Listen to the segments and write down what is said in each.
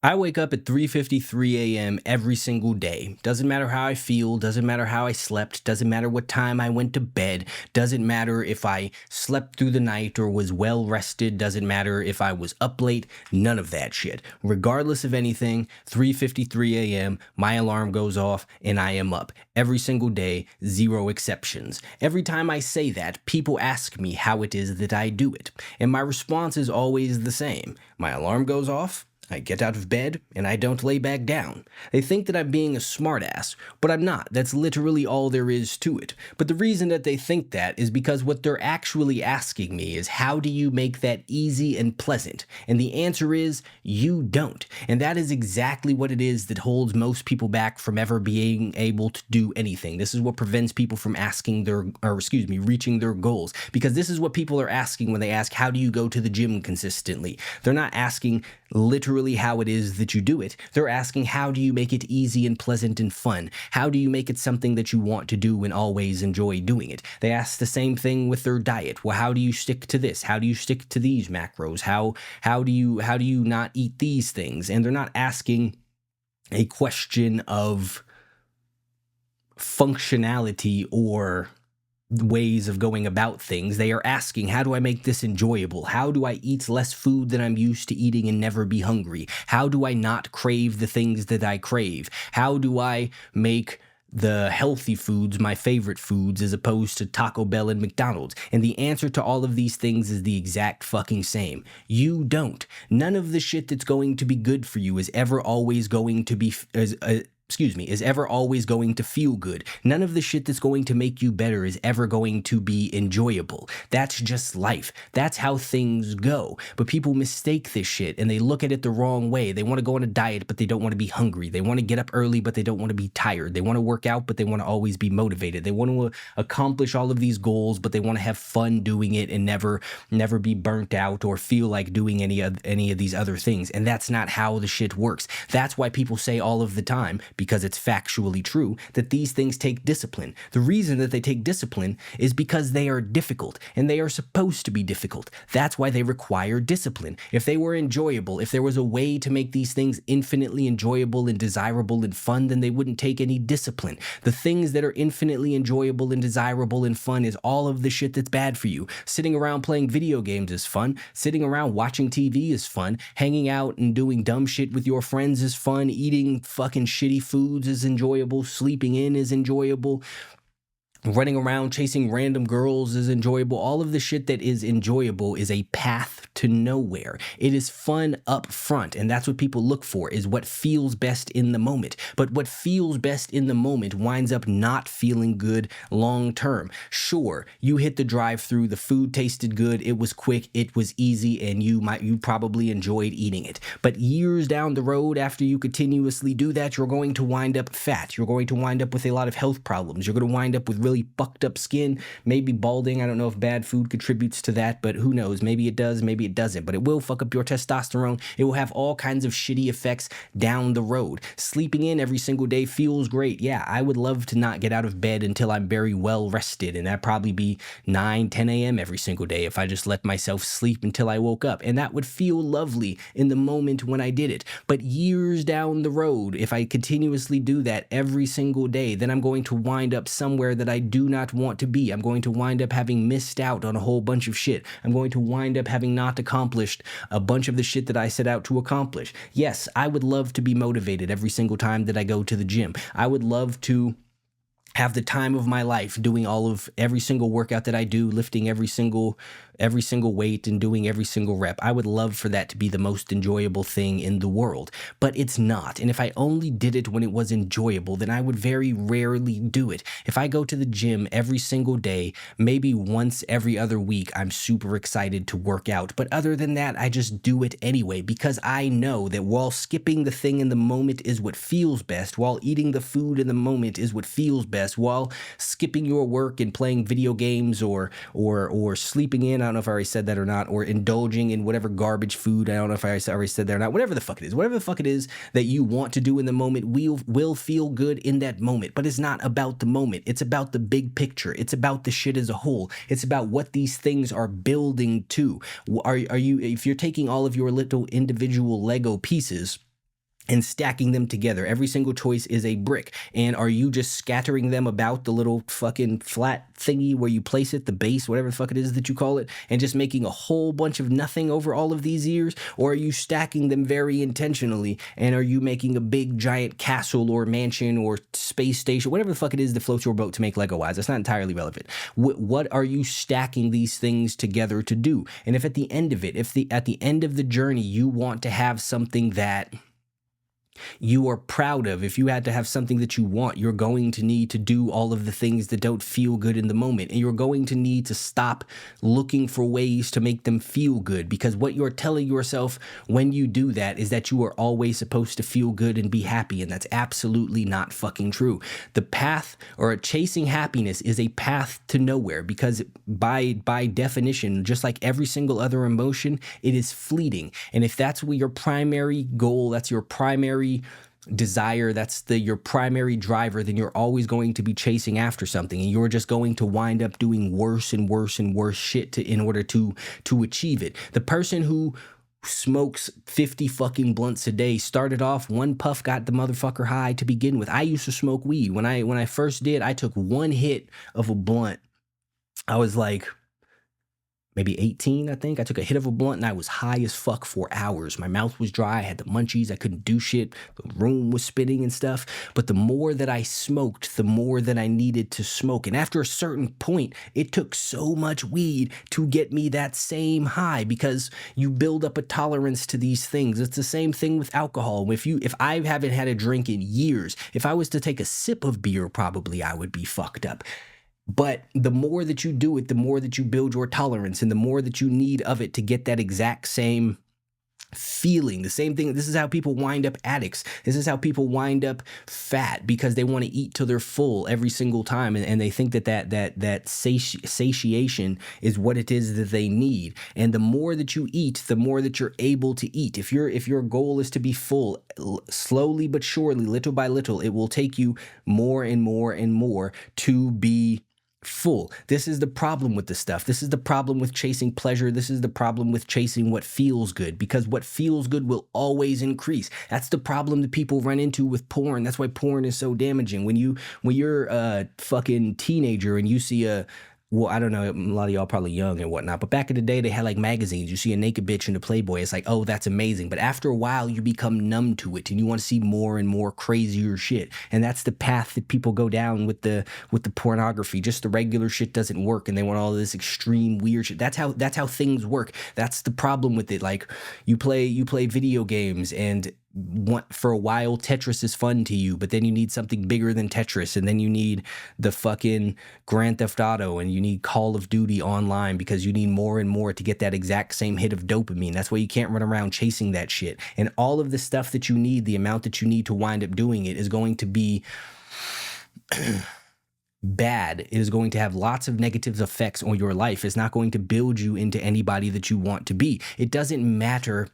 I wake up at 3:53 a.m. every single day. Doesn't matter how I feel, doesn't matter how I slept, doesn't matter what time I went to bed, doesn't matter if I slept through the night or was well rested, doesn't matter if I was up late, none of that shit. Regardless of anything, 3:53 a.m., my alarm goes off and I am up. Every single day, zero exceptions. Every time I say that, people ask me how it is that I do it. And my response is always the same. My alarm goes off, I get out of bed, and I don't lay back down. They think that I'm being a smartass, but I'm not. That's literally all there is to it. But the reason that they think that is because what they're actually asking me is, how do you make that easy and pleasant? And the answer is, you don't. And that is exactly what it is that holds most people back from ever being able to do anything. This is what prevents people from reaching their goals. Because this is what people are asking when they ask, how do you go to the gym consistently? They're not asking literally how it is that you do it. They're asking, how do you make it easy and pleasant and fun? How do you make it something that you want to do and always enjoy doing it? They ask the same thing with their diet. Well, how do you stick to this? How do you stick to these macros? How do you not eat these things? And they're not asking a question of functionality or ways of going about things. They are asking, how do I make this enjoyable? How do I eat less food than I'm used to eating and never be hungry? How do I not crave the things that I crave? How do I make the healthy foods my favorite foods as opposed to Taco Bell and McDonald's? And the answer to all of these things is the exact fucking same. You don't. None of the shit that's going to be good for you is ever always going to be is ever always going to feel good. None of the shit that's going to make you better is ever going to be enjoyable. That's just life. That's how things go. But people mistake this shit and they look at it the wrong way. They want to go on a diet, but they don't want to be hungry. They want to get up early, but they don't want to be tired. They want to work out, but they want to always be motivated. They want to accomplish all of these goals, but they want to have fun doing it and never be burnt out or feel like doing any of these other things. And that's not how the shit works. That's why people say all of the time, because it's factually true, that these things take discipline. The reason that they take discipline is because they are difficult, and they are supposed to be difficult. That's why they require discipline. If they were enjoyable, if there was a way to make these things infinitely enjoyable and desirable and fun, then they wouldn't take any discipline. The things that are infinitely enjoyable and desirable and fun is all of the shit that's bad for you. Sitting around playing video games is fun. Sitting around watching TV is fun. Hanging out and doing dumb shit with your friends is fun. Eating fucking shitty foods is enjoyable. Sleeping in is enjoyable. Running around chasing random girls is enjoyable. All of the shit that is enjoyable is a path to nowhere. It is fun up front, and that's what people look for, is what feels best in the moment. But what feels best in the moment winds up not feeling good long term. Sure, you hit the drive-thru, the food tasted good, it was quick, it was easy, and you probably enjoyed eating it. But years down the road, after you continuously do that, you're going to wind up fat. You're going to wind up with a lot of health problems. You're going to wind up with really fucked up skin, maybe balding. I don't know if bad food contributes to that, but who knows? Maybe it does, maybe it doesn't, but it will fuck up your testosterone. It will have all kinds of shitty effects down the road. Sleeping in every single day feels great. Yeah, I would love to not get out of bed until I'm very well rested, and that'd probably be 9, 10 a.m. every single day if I just let myself sleep until I woke up, and that would feel lovely in the moment when I did it. But years down the road, if I continuously do that every single day, then I'm going to wind up somewhere that I do not want to be. I'm going to wind up having missed out on a whole bunch of shit. I'm going to wind up having not accomplished a bunch of the shit that I set out to accomplish. Yes, I would love to be motivated every single time that I go to the gym. I would love to have the time of my life doing every single workout that I do, lifting every single weight and doing every single rep. I would love for that to be the most enjoyable thing in the world, but it's not. And if I only did it when it was enjoyable, then I would very rarely do it. If I go to the gym every single day, maybe once every other week, I'm super excited to work out. But other than that, I just do it anyway, because I know that while skipping the thing in the moment is what feels best, while eating the food in the moment is what feels best, while skipping your work and playing video games or sleeping in, I don't know if I already said that or not, or indulging in whatever garbage food, I don't know if I already said that or not, whatever the fuck it is that you want to do in the moment will feel good in that moment. But it's not about the moment. It's about the big picture. It's about the shit as a whole. It's about what these things are building to. Are you, if you're taking all of your little individual Lego pieces and stacking them together. Every single choice is a brick. And are you just scattering them about the little fucking flat thingy where you place it, the base, whatever the fuck it is that you call it, and just making a whole bunch of nothing over all of these years? Or are you stacking them very intentionally? And are you making a big giant castle or mansion or space station, whatever the fuck it is that floats your boat to make Lego wise? That's not entirely relevant. What are you stacking these things together to do? And if at the end of it, at the end of the journey, you want to have something that you are proud of, if you had to have something that you want, you're going to need to do all of the things that don't feel good in the moment. And you're going to need to stop looking for ways to make them feel good, because what you're telling yourself when you do that is that you are always supposed to feel good and be happy. And that's absolutely not fucking true. The path, or chasing happiness, is a path to nowhere, because by definition, just like every single other emotion, it is fleeting. And if that's what your primary goal, that's your primary desire, that's your primary driver, then you're always going to be chasing after something, and you're just going to wind up doing worse and worse and worse shit in order to achieve it. The person who smokes 50 fucking blunts a day started off, one puff got the motherfucker high to begin with. I used to smoke weed. When I first did, I took one hit of a blunt. I was like maybe 18, I think. I took a hit of a blunt and I was high as fuck for hours. My mouth was dry. I had the munchies. I couldn't do shit. The room was spinning and stuff. But the more that I smoked, the more that I needed to smoke. And after a certain point, it took so much weed to get me that same high, because you build up a tolerance to these things. It's the same thing with alcohol. If I haven't had a drink in years, if I was to take a sip of beer, probably I would be fucked up. But the more that you do it, the more that you build your tolerance, and the more that you need of it to get that exact same feeling. The same thing. This is how people wind up addicts. This is how people wind up fat, because they want to eat till they're full every single time, and they think that satiation is what it is that they need. And the more that you eat, the more that you're able to eat. If your goal is to be full, slowly but surely, little by little, it will take you more and more and more to be full. This is the problem with this stuff. This is the problem with chasing pleasure. This is the problem with chasing what feels good, because what feels good will always increase. That's the problem that people run into with porn. That's why porn is so damaging. When you're a fucking teenager and you see well, I don't know, a lot of y'all probably young and whatnot, but back in the day, they had like magazines. You see a naked bitch in the Playboy. It's like, oh, that's amazing. But after a while, you become numb to it and you want to see more and more crazier shit. And that's the path that people go down with the pornography. Just the regular shit doesn't work, and they want all this extreme weird shit. That's how things work. That's the problem with it. Like you play video games, and for a while Tetris is fun to you, but then you need something bigger than Tetris, and then you need the fucking Grand Theft Auto, and you need Call of Duty online, because you need more and more to get that exact same hit of dopamine. That's why you can't run around chasing that shit. And all of the stuff that you need, the amount that you need to wind up doing it, is going to be bad. It is going to have lots of negative effects on your life. It's not going to build you into anybody that you want to be. It doesn't matter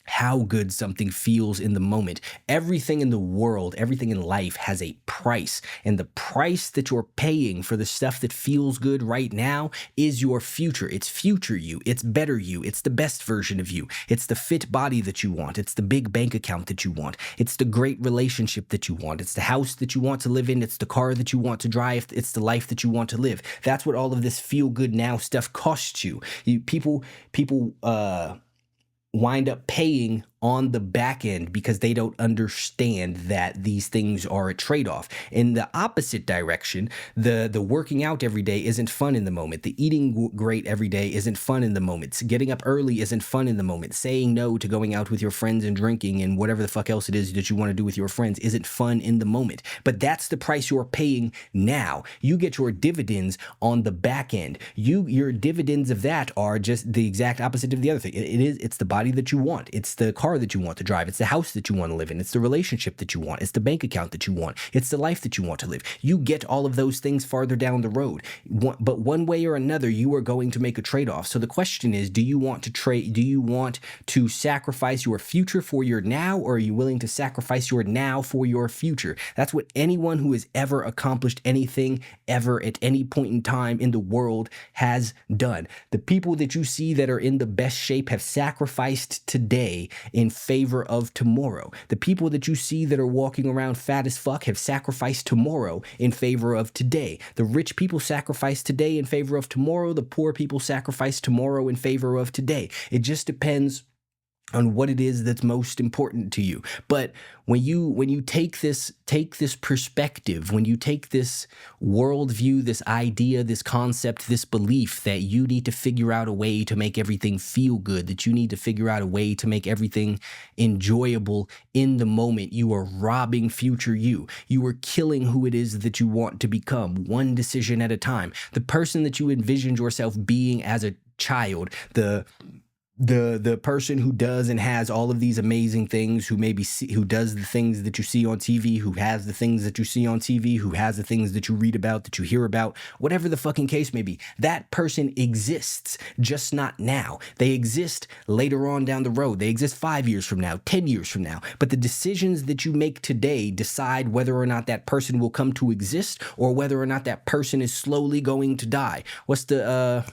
how good something feels in the moment. Everything in the world, everything in life has a price. And the price that you're paying for the stuff that feels good right now is your future. It's future you. It's better you. It's the best version of you. It's the fit body that you want. It's the big bank account that you want. It's the great relationship that you want. It's the house that you want to live in. It's the car that you want to drive. It's the life that you want to live. That's what all of this feel good now stuff costs you. People wind up paying on the back end because they don't understand that these things are a trade-off. In the opposite direction, the working out every day isn't fun in the moment. The eating great every day isn't fun in the moment. Getting up early isn't fun in the moment. Saying no to going out with your friends and drinking and whatever the fuck else it is that you want to do with your friends isn't fun in the moment. But that's the price you're paying now. You get your dividends on the back end. Your dividends of that are just the exact opposite of the other thing. It's the body that you want. It's the car that you want to drive. It's the house that you want to live in. It's the relationship that you want. It's the bank account that you want. It's the life that you want to live. You get all of those things farther down the road. But one way or another, you are going to make a trade-off. So the question is, do you want to trade? Do you want to sacrifice your future for your now, or are you willing to sacrifice your now for your future? That's what anyone who has ever accomplished anything ever at any point in time in the world has done. The people that you see that are in the best shape have sacrificed today in in favor of tomorrow. The people that you see that are walking around fat as fuck have sacrificed tomorrow in favor of today. The rich people sacrifice today in favor of tomorrow. The poor people sacrifice tomorrow in favor of today. It just depends on what it is that's most important to you. But when you take this perspective, when you take this worldview, this idea, this concept, this belief that you need to figure out a way to make everything feel good, that you need to figure out a way to make everything enjoyable in the moment, you are robbing future you. You are killing who it is that you want to become, one decision at a time. The person that you envisioned yourself being as a child, the person who does and has all of these amazing things, who does the things that you see on TV, who has the things that you see on TV, who has the things that you read about, that you hear about, whatever the fucking case may be, that person exists, just not now. They exist later on down the road. They exist 5 years from now, 10 years from now. But the decisions that you make today decide whether or not that person will come to exist or whether or not that person is slowly going to die. What's the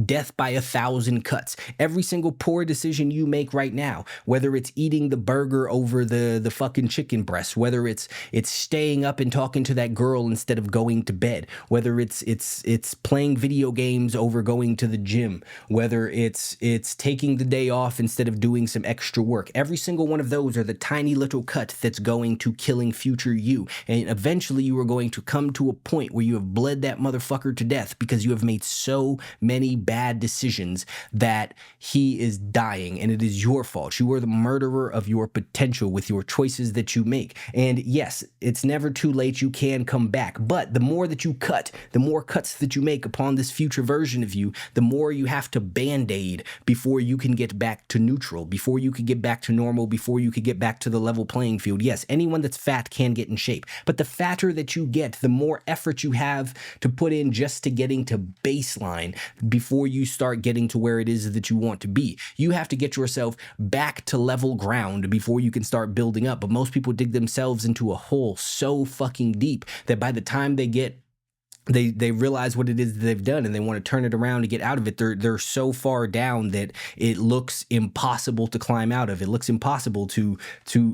death by 1,000 cuts. Every single poor decision you make right now, whether it's eating the burger over the fucking chicken breast, whether it's staying up and talking to that girl instead of going to bed, whether it's playing video games over going to the gym, whether it's taking the day off instead of doing some extra work. Every single one of those are the tiny little cut that's going to killing future you. And eventually you are going to come to a point where you have bled that motherfucker to death because you have made so many bad decisions that he is dying, and it is your fault. You are the murderer of your potential with your choices that you make. And yes, it's never too late. You can come back, but the more that you cut, the more cuts that you make upon this future version of you, the more you have to band-aid before you can get back to neutral, before you could get back to normal, before you could get back to the level playing field. Yes, anyone that's fat can get in shape, but the fatter that you get, the more effort you have to put in just to getting to baseline before you start getting to where it is that you want to be. You have to get yourself back to level ground before you can start building up. But most people dig themselves into a hole so fucking deep that by the time they realize what it is that they've done and they want to turn it around to get out of it, they're so far down that it looks impossible to climb out of. It looks impossible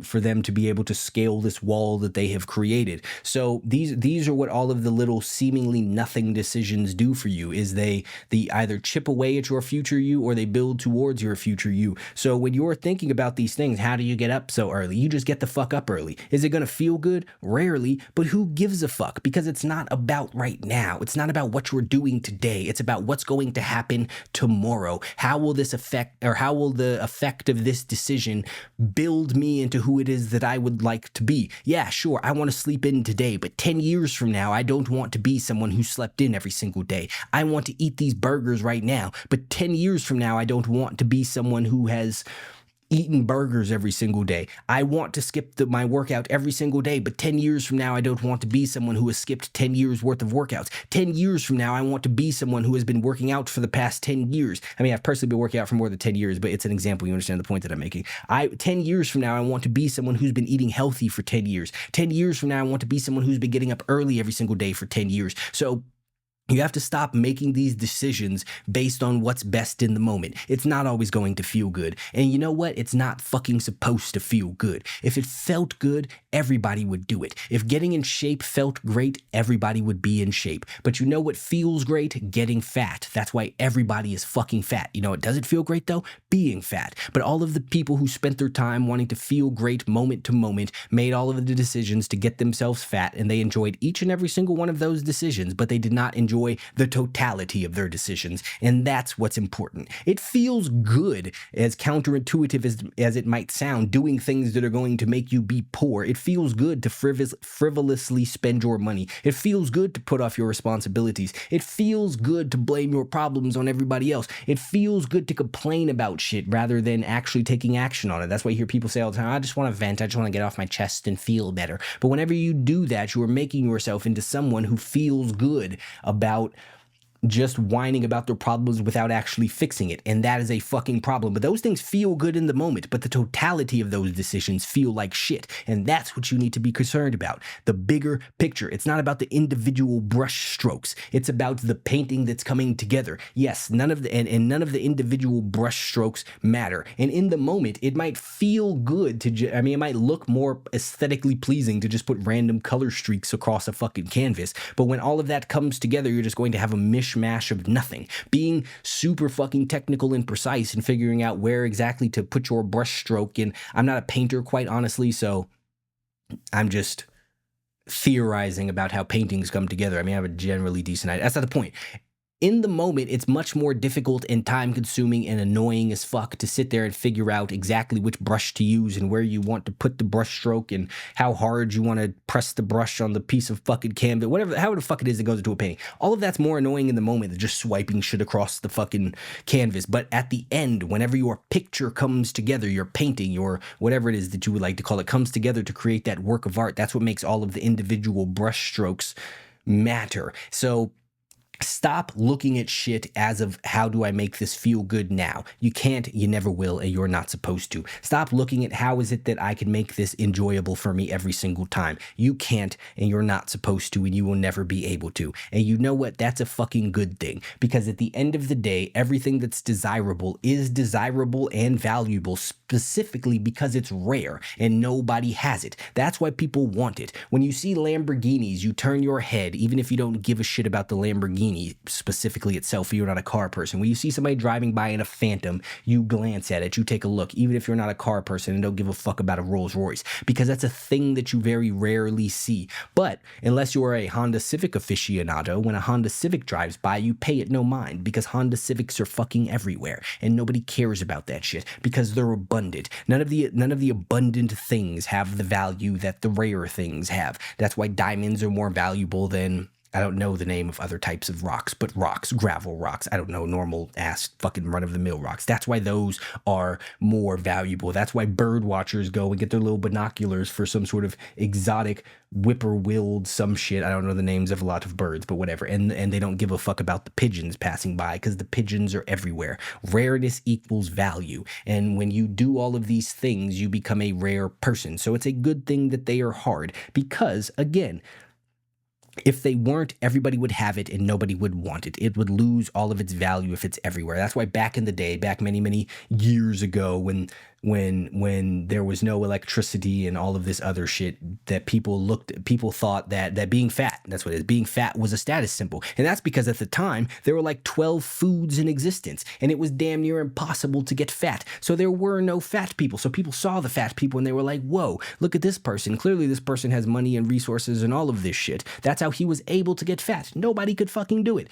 for them to be able to scale this wall that they have created. So these are what all of the little seemingly nothing decisions do for you, is they either chip away at your future you or they build towards your future you. So when you're thinking about these things, how do you get up so early? You just get the fuck up early. Is it going to feel good? Rarely, but who gives a fuck? Because it's not about right now. It's not about what you're doing today. It's about what's going to happen tomorrow. How will this affect, or how will the effect of this decision build me into who it is that I would like to be? Yeah, sure, I want to sleep in today, but 10 years from now, I don't want to be someone who slept in every single day. I want to eat these burgers right now, but 10 years from now, I don't want to be someone who has eating burgers every single day. I want to skip my workout every single day, but 10 years from now, I don't want to be someone who has skipped 10 years worth of workouts. 10 years from now, I want to be someone who has been working out for the past 10 years. I mean, I've personally been working out for more than 10 years, but it's an example. You understand the point that I'm making. 10 years from now, I want to be someone who's been eating healthy for 10 years. 10 years from now, I want to be someone who's been getting up early every single day for 10 years. So you have to stop making these decisions based on what's best in the moment. It's not always going to feel good. And you know what? It's not fucking supposed to feel good. If it felt good, everybody would do it. If getting in shape felt great, everybody would be in shape. But you know what feels great? Getting fat. That's why everybody is fucking fat. You know what doesn't feel great though? Being fat. But all of the people who spent their time wanting to feel great moment to moment made all of the decisions to get themselves fat, and they enjoyed each and every single one of those decisions, but they did not enjoy the totality of their decisions. And that's what's important. It feels good, as counterintuitive as it might sound, doing things that are going to make you be poor. It feels good to frivolously spend your money. It feels good to put off your responsibilities. It feels good to blame your problems on everybody else. It feels good to complain about shit rather than actually taking action on it. That's why you hear people say all the time, I just want to vent. I just want to get off my chest and feel better. But whenever you do that, you are making yourself into someone who feels good about just whining about their problems without actually fixing it. And that is a fucking problem. But those things feel good in the moment, but the totality of those decisions feel like shit. And that's what you need to be concerned about. The bigger picture. It's not about the individual brush strokes. It's about the painting that's coming together. Yes, none of the individual brush strokes matter. And in the moment, it might feel good to it might look more aesthetically pleasing to just put random color streaks across a fucking canvas. But when all of that comes together, you're just going to have a mishmash of nothing. Being super fucking technical and precise and figuring out where exactly to put your brush stroke in. I'm not a painter, quite honestly, so I'm just theorizing about how paintings come together. I mean, I have a generally decent idea. That's not the point. In the moment, it's much more difficult and time-consuming and annoying as fuck to sit there and figure out exactly which brush to use and where you want to put the brush stroke and how hard you want to press the brush on the piece of fucking canvas, whatever, however the fuck it is that goes into a painting. All of that's more annoying in the moment than just swiping shit across the fucking canvas. But at the end, whenever your picture comes together, your painting, your whatever it is that you would like to call it, comes together to create that work of art, that's what makes all of the individual brush strokes matter. So stop looking at shit as of how do I make this feel good now. You can't, you never will, and you're not supposed to. Stop looking at how is it that I can make this enjoyable for me every single time. You can't, and you're not supposed to, and you will never be able to. And you know what? That's a fucking good thing, because at the end of the day, everything that's desirable is desirable and valuable specifically because it's rare and nobody has it. That's why people want it. When you see Lamborghinis, you turn your head, even if you don't give a shit about the Lamborghini specifically itself, you're not a car person. When you see somebody driving by in a Phantom, you glance at it, you take a look, even if you're not a car person and don't give a fuck about a Rolls Royce, because that's a thing that you very rarely see. But unless you're a Honda Civic aficionado, when a Honda Civic drives by, you pay it no mind, because Honda Civics are fucking everywhere, and nobody cares about that shit because they're abundant. None of the abundant things have the value that the rare things have. That's why diamonds are more valuable than, I don't know the name of other types of rocks, but rocks, gravel rocks, I don't know, normal ass fucking run-of-the-mill rocks. That's why those are more valuable. That's why bird watchers go and get their little binoculars for some sort of exotic whippoorwilled some shit. I don't know the names of a lot of birds, but whatever. And they don't give a fuck about the pigeons passing by because the pigeons are everywhere. Rareness equals value. And when you do all of these things, you become a rare person. So it's a good thing that they are hard because, again, if they weren't, everybody would have it and nobody would want it. It would lose all of its value if it's everywhere. That's why back in the day, back many, many years ago, when there was no electricity and all of this other shit, that people thought that being fat, that's what it is, being fat was a status symbol. And that's because at the time, there were like 12 foods in existence and it was damn near impossible to get fat. So there were no fat people. So people saw the fat people and they were like, whoa, look at this person. Clearly this person has money and resources and all of this shit. That's how he was able to get fat. Nobody could fucking do it.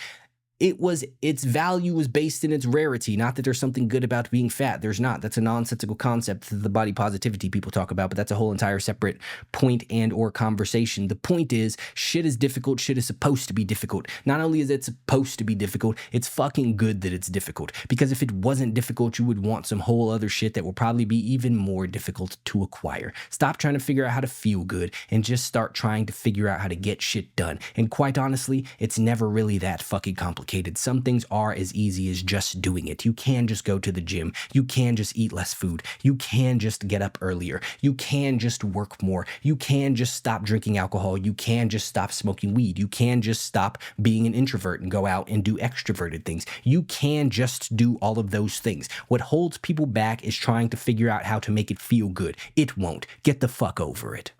Its value was based in its rarity, not that there's something good about being fat. There's not. That's a nonsensical concept that the body positivity people talk about, but that's a whole entire separate point and or conversation. The point is, shit is difficult. Shit is supposed to be difficult. Not only is it supposed to be difficult, it's fucking good that it's difficult. Because if it wasn't difficult, you would want some whole other shit that will probably be even more difficult to acquire. Stop trying to figure out how to feel good and just start trying to figure out how to get shit done. And quite honestly, it's never really that fucking complicated. Some things are as easy as just doing it. You can just go to the gym. You can just eat less food. You can just get up earlier. You can just work more. You can just stop drinking alcohol. You can just stop smoking weed. You can just stop being an introvert and go out and do extroverted things. You can just do all of those things. What holds people back is trying to figure out how to make it feel good. It won't. Get the fuck over it.